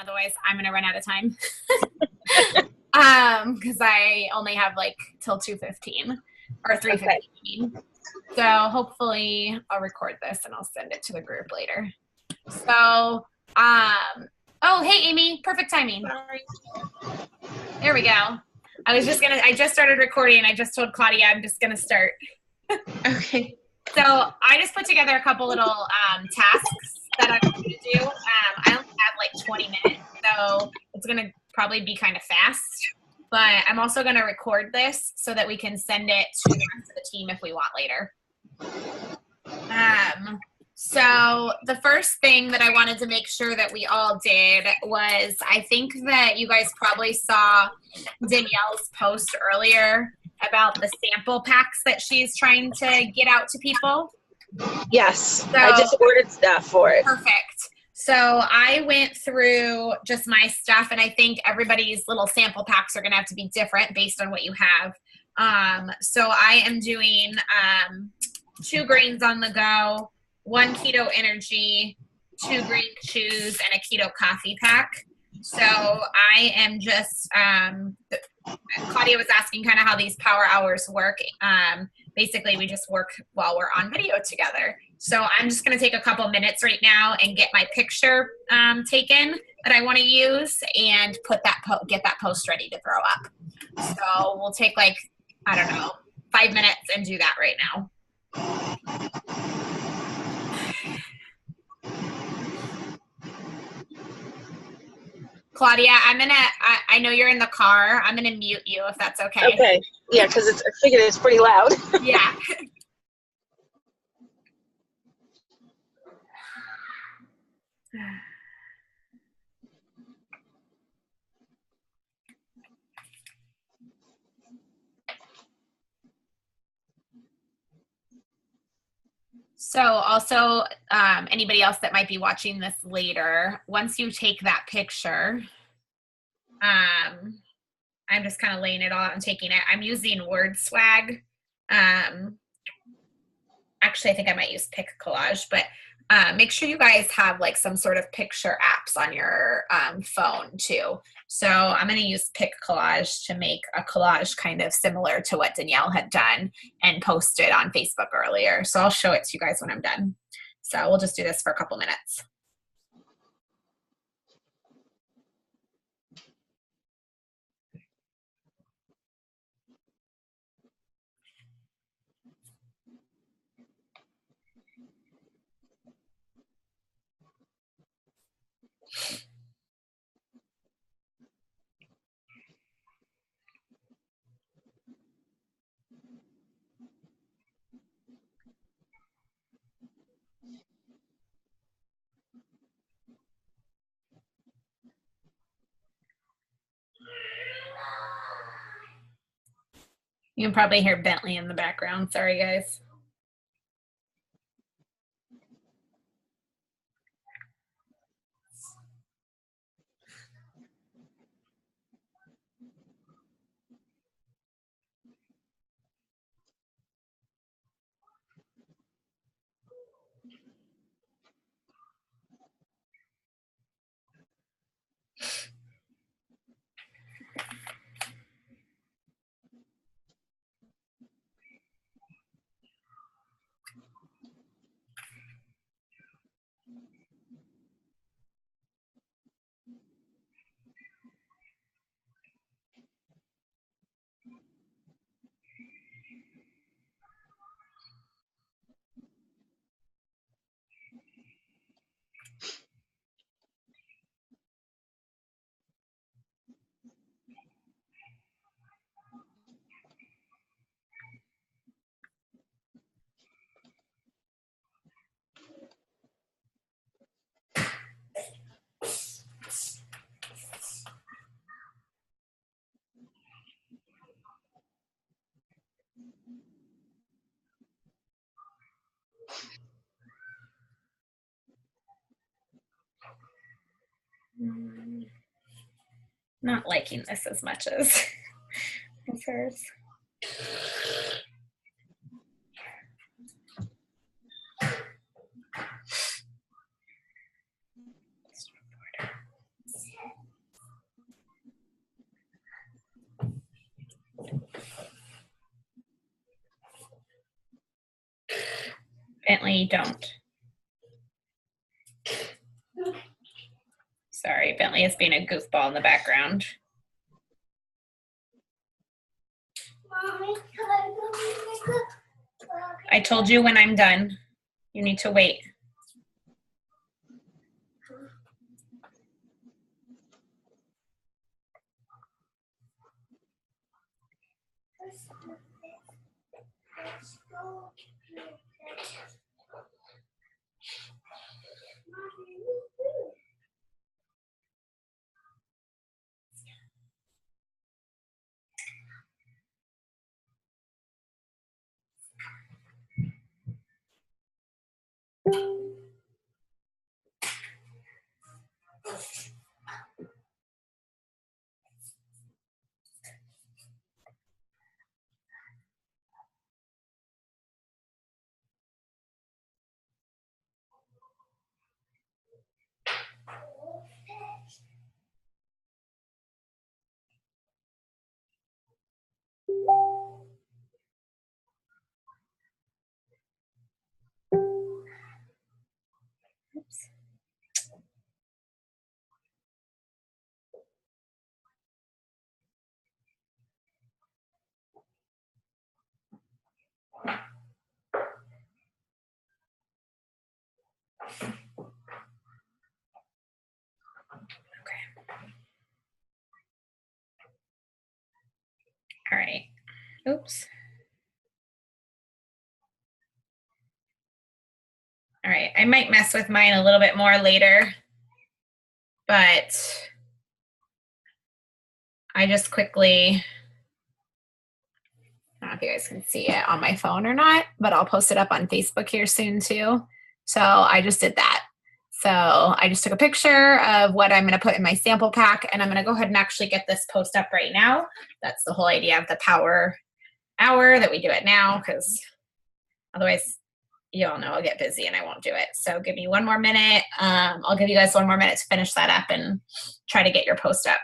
Otherwise, I'm going to run out of time. Because I only have like till 2:15 or 3:15. Okay. So hopefully I'll record this and I'll send it to the group later. So, oh, hey, Amy, perfect timing. Sorry. There we go. I just started recording and I just told Claudia I'm just going to start. Okay. So I just put together a couple little tasks that I'm going to do. I only have like 20 minutes, so it's going to probably be kind of fast. But I'm also going to record this so that we can send it to the rest of the team if we want later. So the first thing that I wanted to make sure that we all did was, I think that you guys probably saw Danielle's post earlier about the sample packs that she's trying to get out to people. Yes, so, I just ordered stuff for it. Perfect. So I went through just my stuff, and I think everybody's little sample packs are going to have to be different based on what you have. So I am doing 2 grains on the go, 1 keto energy, 2 green chews, and a keto coffee pack. So I am just, Claudia was asking kind of how these power hours work. Basically, we just work while we're on video together. So I'm just going to take a couple minutes right now and get my picture taken that I want to use and get that post ready to throw up. So we'll take like, I don't know, 5 minutes and do that right now. Claudia, I know you're in the car. I'm gonna mute you if that's okay. Okay. Yeah, because I figured it's pretty loud. Yeah. So also, anybody else that might be watching this later, once you take that picture, I'm just kind of laying it all out and taking it. I'm using WordSwag. Actually, I think I might use PicCollage, but make sure you guys have like some sort of picture apps on your phone too. So I'm going to use PicCollage to make a collage kind of similar to what Danielle had done and posted on Facebook earlier. So I'll show it to you guys when I'm done. So we'll just do this for a couple minutes. You can probably hear Bentley in the background. Sorry, guys. Not liking this as much as hers. Bentley, don't. Sorry, Bentley is being a goofball in the background. I told you when I'm done. You need to wait. Oops. All right. Oops. All right. I might mess with mine a little bit more later, but I just quickly, I don't know if you guys can see it on my phone or not, but I'll post it up on Facebook here soon too. So I just did that. So I just took a picture of what I'm going to put in my sample pack, and I'm going to go ahead and actually get this post up right now. That's the whole idea of the power hour, that we do it now, because otherwise you all know I'll get busy and I won't do it. So give me one more minute. I'll give you guys one more minute to finish that up and try to get your post up.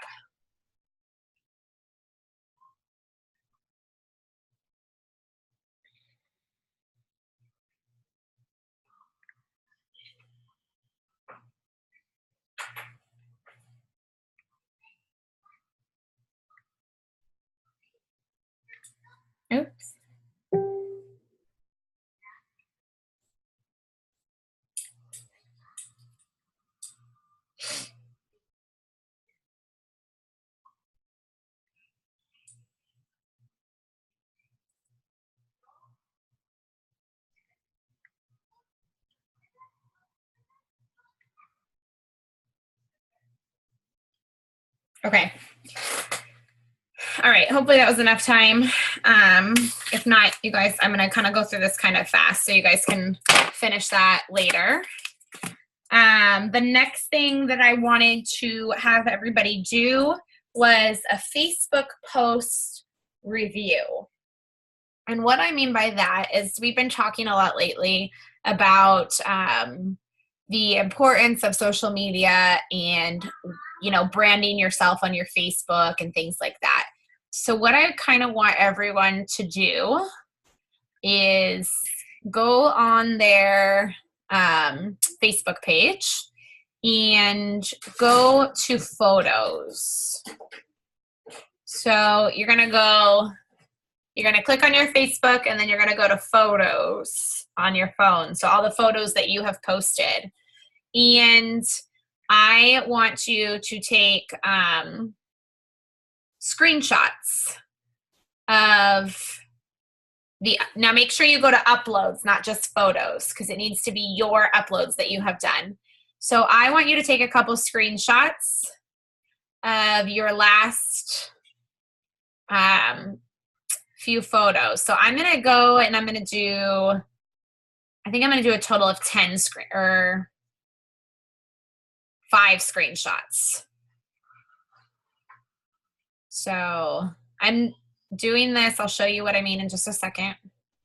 Oops. Okay. All right, hopefully that was enough time. If not, you guys, I'm gonna kind of go through this kind of fast so you guys can finish that later. The next thing that I wanted to have everybody do was a Facebook post review. And what I mean by that is we've been talking a lot lately about the importance of social media and, you know, branding yourself on your Facebook and things like that. So what I kind of want everyone to do is go on their Facebook page and go to photos. So you're going to click on your Facebook, and then you're going to go to photos on your phone. So all the photos that you have posted. And I want you to take screenshots of now make sure you go to uploads, not just photos, because it needs to be your uploads that you have done. So I want you to take a couple screenshots of your last few photos. So I'm going to go and I'm going to do, I think I'm going to do a total of 10 or 5 screenshots. So I'm doing this. I'll show you what I mean in just a second.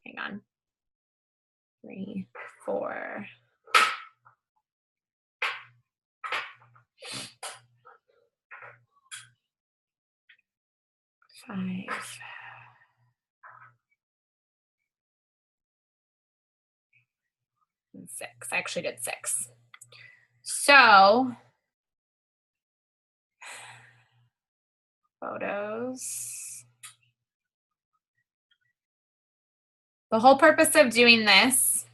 Hang on. 3, 4. 5. 6. I actually did 6. So, photos. The whole purpose of doing this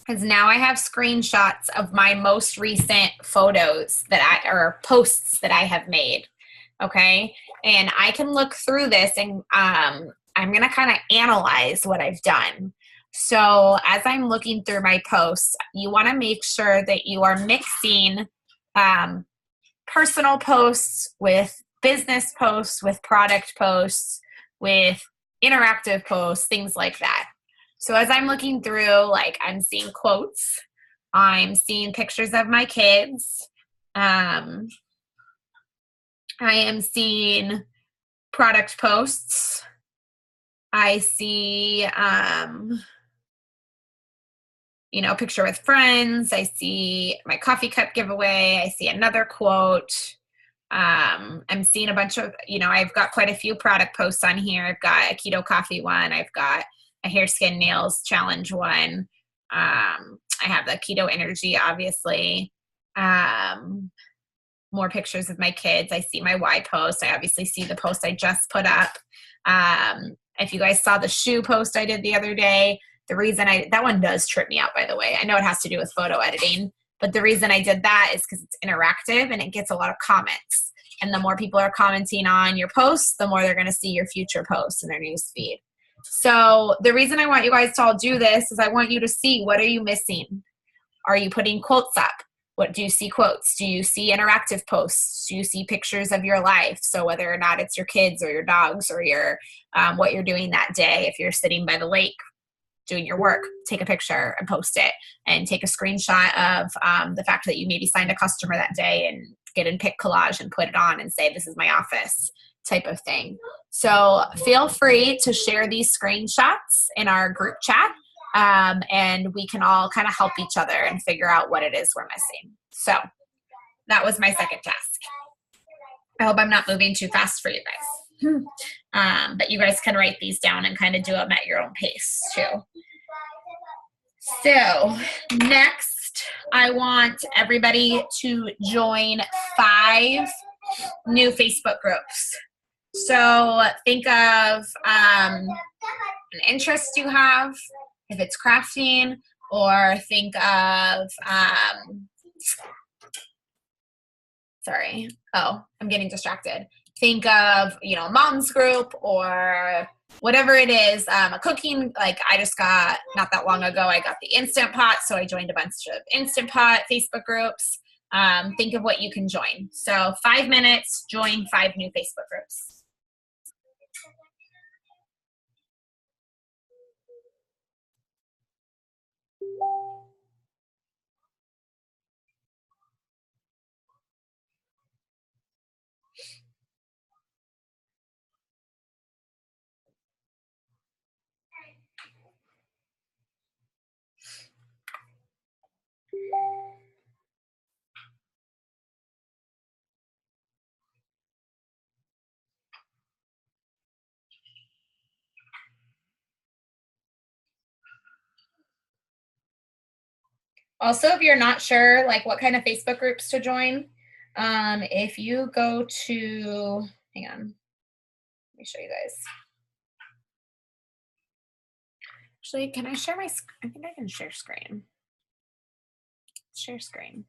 is now I have screenshots of my most recent photos or posts that I have made. Okay. And I can look through this and I'm going to kind of analyze what I've done. So as I'm looking through my posts, you want to make sure that you are mixing personal posts with business posts, with product posts, with interactive posts, things like that. So as I'm looking through, like I'm seeing quotes, I'm seeing pictures of my kids, I am seeing product posts, I see, picture with friends, I see my coffee cup giveaway, I see another quote, I'm seeing a bunch of, I've got quite a few product posts on here. I've got a keto coffee one, I've got a hair, skin, nails challenge one. I have the keto energy, obviously. More pictures of my kids. I see my why post. I obviously see the post I just put up. If you guys saw the shoe post I did the other day, the reason that one does trip me out, by the way. I know it has to do with photo editing, but the reason I did that is because it's interactive and it gets a lot of comments. And the more people are commenting on your posts, the more they're going to see your future posts in their news feed. So the reason I want you guys to all do this is I want you to see, what are you missing? Are you putting quotes up? What do you see quotes? Do you see interactive posts? Do you see pictures of your life? So whether or not it's your kids or your dogs or your what you're doing that day, if you're sitting by the lake doing your work, take a picture and post it, and take a screenshot of the fact that you maybe signed a customer that day and get in pic collage and put it on and say, this is my office, type of thing. So feel free to share these screenshots in our group chat, and we can all kind of help each other and figure out what it is we're missing. So that was my second task. I hope I'm not moving too fast for you guys. But you guys can write these down and kind of do them at your own pace too. So next, I want everybody to join 5 new Facebook groups. So think of an interest you have, if it's crafting, or think of, I'm getting distracted. Think of, a mom's group or whatever it is, a cooking, like I just got, not that long ago, I got the Instant Pot, so I joined a bunch of Instant Pot Facebook groups. Think of what you can join. So 5 minutes, join 5 new Facebook groups. Also, if you're not sure like what kind of Facebook groups to join, if you go to, hang on, let me show you guys. Actually, can I share my, I think I can share screen. Share screen.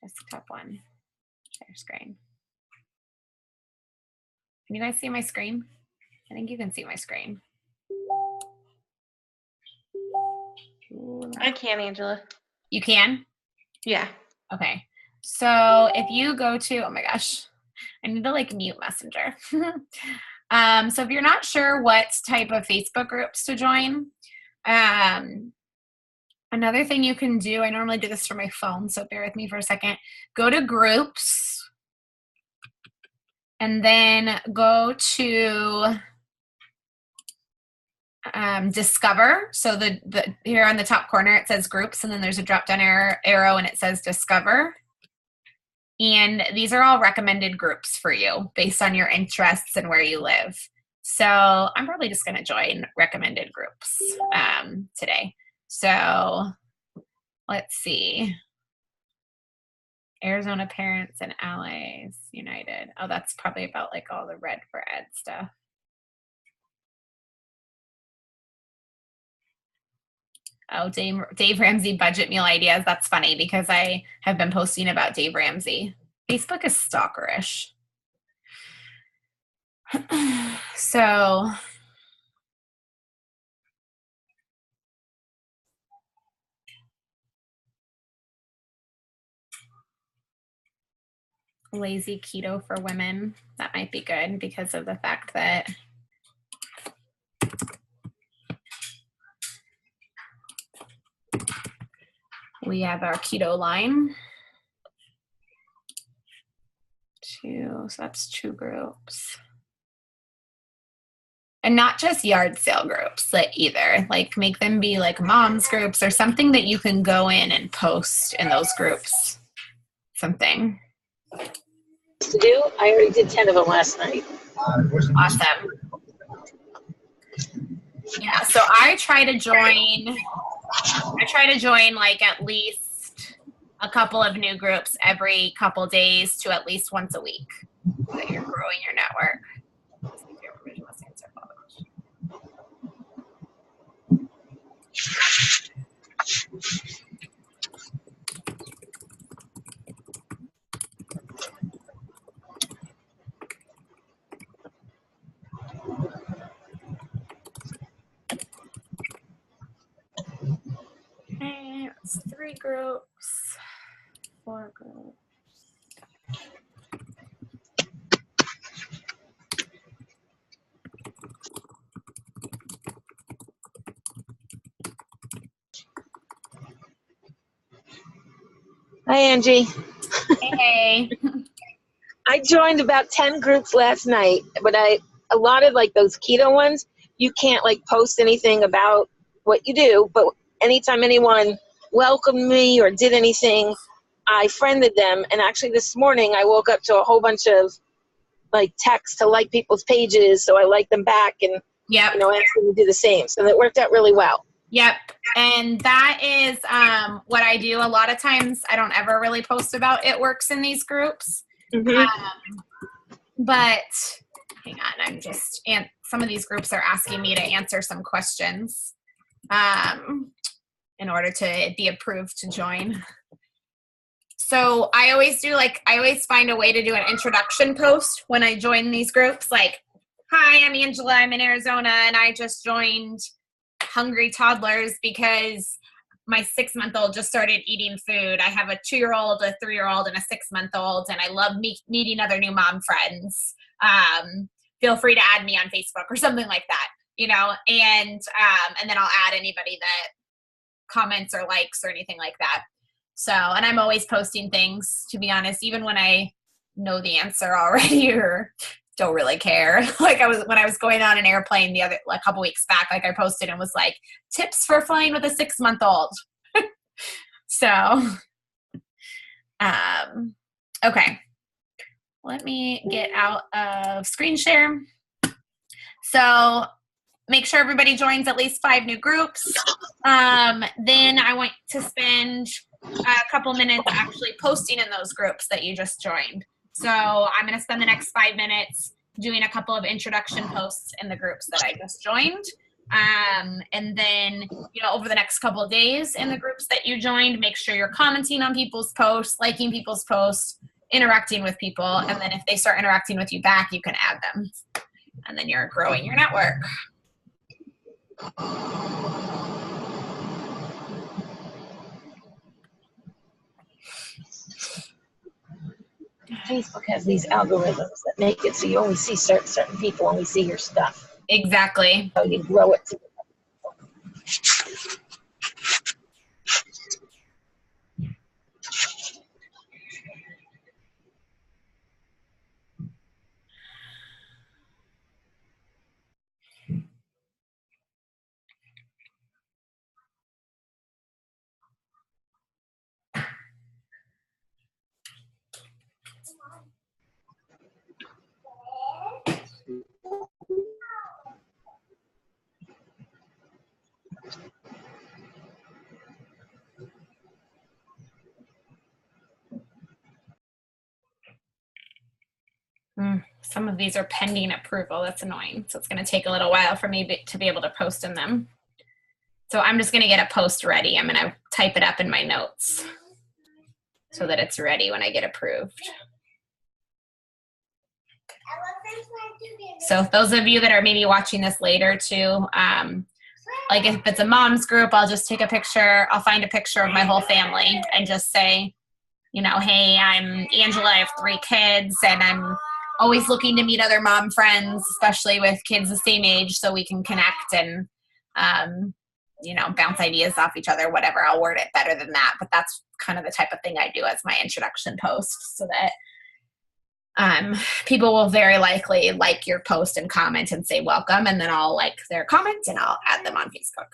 Desktop one. Share screen. Can you guys see my screen? I think you can see my screen. I can, Angela. You can? Yeah. Okay. So if you go to, oh my gosh, I need to like mute Messenger. So if you're not sure what type of Facebook groups to join, another thing you can do, I normally do this from my phone, so bear with me for a second. Go to groups and then go to discover. So the here on the top corner it says groups, and then there's a drop down arrow and it says discover. And these are all recommended groups for you based on your interests and where you live. So I'm probably just going to join recommended groups today. So let's see. Arizona Parents and Allies United. Oh, that's probably about like all the Red for Ed stuff. Oh, Dave Ramsey budget meal ideas. That's funny because I have been posting about Dave Ramsey. Facebook is stalkerish. So lazy keto for women. That might be good because of the fact that we have our keto line. So that's 2 groups. And not just yard sale groups either. Like make them be like moms groups or something that you can go in and post in those groups. Something. To do? I already did 10 of them last night. Awesome. Yeah, so I try to join like at least a couple of new groups every couple days to at least once a week so that you're growing your network. Okay, it's 3 groups, 4 groups. Hi, Angie. Hey. I joined about 10 groups last night, but a lot of like those keto ones, you can't like post anything about what you do, but anytime anyone welcomed me or did anything, I friended them. And actually this morning I woke up to a whole bunch of like texts to like people's pages, so I like them back and Yep. ask them to do the same. So that worked out really well. Yep. And that is what I do. A lot of times I don't ever really post about It Works in these groups. But hang on, I'm just, and some of these groups are asking me to answer some questions in order to be approved to join. So I always find a way to do an introduction post when I join these groups. Like, hi, I'm Angela, I'm in Arizona, and I just joined Hungry Toddlers because my 6-month-old just started eating food. I have a 2-year-old, a 3-year-old, and a 6-month-old, and I love meeting other new mom friends. Feel free to add me on Facebook or something like that, and then I'll add anybody that comments or likes or anything like that. So, and I'm always posting things, to be honest, even when I know the answer already or don't really care. Like when I was going on an airplane a couple weeks back, like I posted and was like, tips for flying with a 6-month-old. So, okay. Let me get out of screen share. So make sure everybody joins at least 5 new groups. Then I want to spend a couple minutes actually posting in those groups that you just joined. So I'm going to spend the next 5 minutes doing a couple of introduction posts in the groups that I just joined. And then, over the next couple of days in the groups that you joined, make sure you're commenting on people's posts, liking people's posts, interacting with people. And then if they start interacting with you back, you can add them. And then you're growing your network. Facebook has these algorithms that make it so you only see certain people when we see your stuff. Exactly. So you grow it. Some of these are pending approval. That's annoying. So it's going to take a little while for me to be able to post in them. So I'm just going to get a post ready. I'm going to type it up in my notes so that it's ready when I get approved. So those of you that are maybe watching this later too, like if it's a mom's group, I'll just take a picture. I'll find a picture of my whole family and just say, you know, hey, I'm Angela, I have 3 kids, and I'm always looking to meet other mom friends, especially with kids the same age, so we can connect and, you know, bounce ideas off each other, whatever. I'll word it better than that, but that's kind of the type of thing I do as my introduction post, so that people will very likely like your post and comment and say welcome, and then I'll like their comments and I'll add them on Facebook.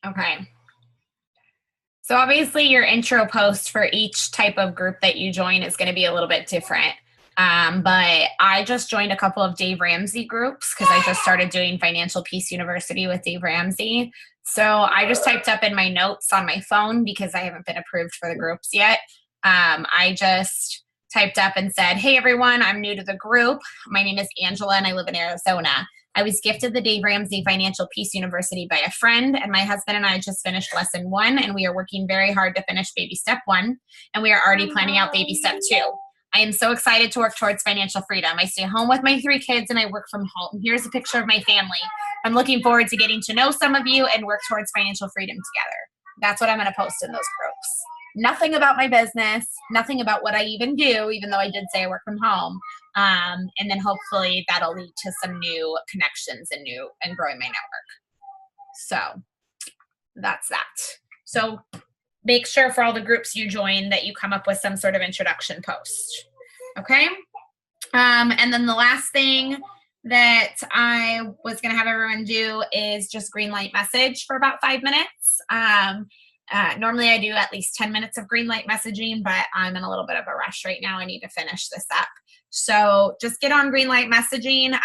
Okay. So obviously your intro post for each type of group that you join is going to be a little bit different. But I just joined a couple of Dave Ramsey groups because I just started doing Financial Peace University with Dave Ramsey. So I just typed up in my notes on my phone because I haven't been approved for the groups yet. I just typed up and said, hey, everyone, I'm new to the group. My name is Angela and I live in Arizona. I was gifted the Dave Ramsey Financial Peace University by a friend, and my husband and I just finished lesson 1, and we are working very hard to finish baby step 1, and we are already planning out baby step 2. I am so excited to work towards financial freedom. I stay home with my 3 kids and I work from home. Here's a picture of my family. I'm looking forward to getting to know some of you and work towards financial freedom together. That's what I'm going to post in those groups. Nothing about my business, nothing about what I even do, even though I did say I work from home. And then hopefully that'll lead to some new connections and growing my network. So that's that. So make sure for all the groups you join that you come up with some sort of introduction post. Okay. And then the last thing that I was going to have everyone do is just green light message for about 5 minutes. Normally I do at least 10 minutes of green light messaging, but I'm in a little bit of a rush right now. I need to finish this up. So just get on green light messaging.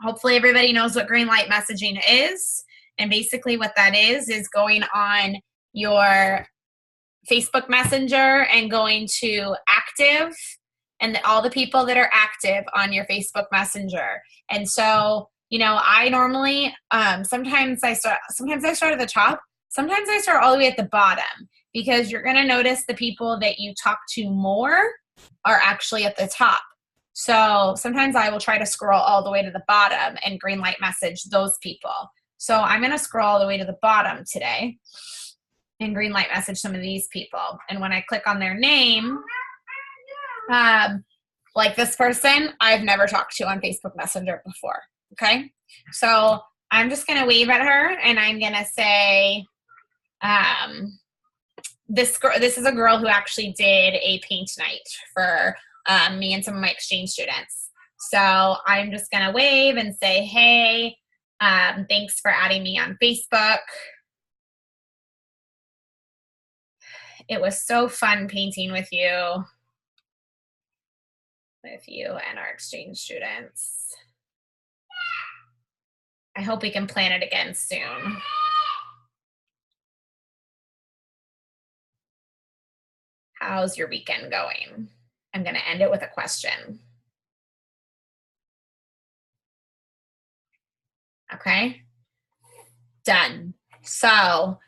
Hopefully everybody knows what green light messaging is. And basically what that is going on your Facebook Messenger and going to active and all the people that are active on your Facebook Messenger. And so, you know, I normally, sometimes I start at the top. Sometimes I start all the way at the bottom because you're going to notice the people that you talk to more are actually at the top. So sometimes I will try to scroll all the way to the bottom and green light message those people. So I'm going to scroll all the way to the bottom today. and green light message some of these people. And when I click on their name, like this person, I've never talked to on Facebook Messenger before. Okay. So I'm just going to wave at her and I'm going to say, this is a girl who actually did a paint night for me and some of my exchange students. So I'm just going to wave and say, hey, thanks for adding me on Facebook. It was so fun painting with you and our exchange students. I hope we can plan it again soon. How's your weekend going? I'm going to end it with a question. Okay, done. So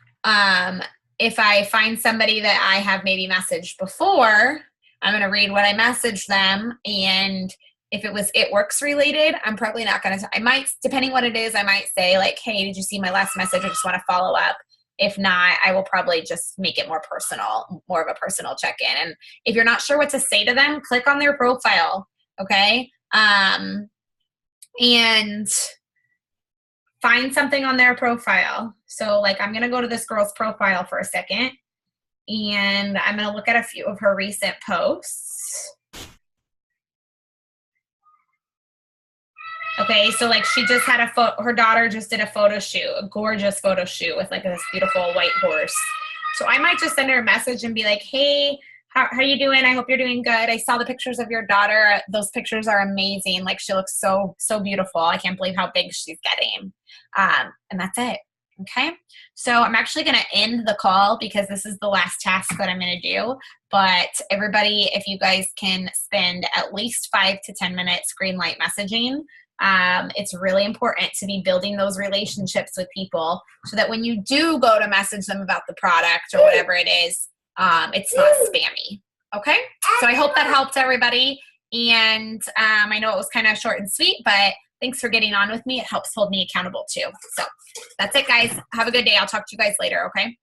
if I find somebody that I have maybe messaged before, I'm going to read what I messaged them. And if it works related, I'm probably not going to, I might, depending what it is, I might say like, hey, did you see my last message? I just want to follow up. If not, I will probably just make it more personal, more of a personal check-in. And if you're not sure what to say to them, click on their profile, okay? And find something on their profile. So like I'm going to go to this girl's profile for a second, and I'm going to look at a few of her recent posts. Okay, so like she just had her daughter just did a photo shoot, a gorgeous photo shoot with like this beautiful white horse. So I might just send her a message and be like, hey, how you doing? I hope you're doing good. I saw the pictures of your daughter. Those pictures are amazing. Like she looks so beautiful. I can't believe how big she's getting. And that's it. Okay. So I'm actually going to end the call because this is the last task that I'm going to do. But everybody, if you guys can spend at least 5 to 10 minutes green light messaging, it's really important to be building those relationships with people so that when you do go to message them about the product or whatever it is, it's not spammy. Okay. So I hope that helped everybody. And I know it was kind of short and sweet, but thanks for getting on with me. It helps hold me accountable too. So that's it, guys. Have a good day. I'll talk to you guys later. Okay.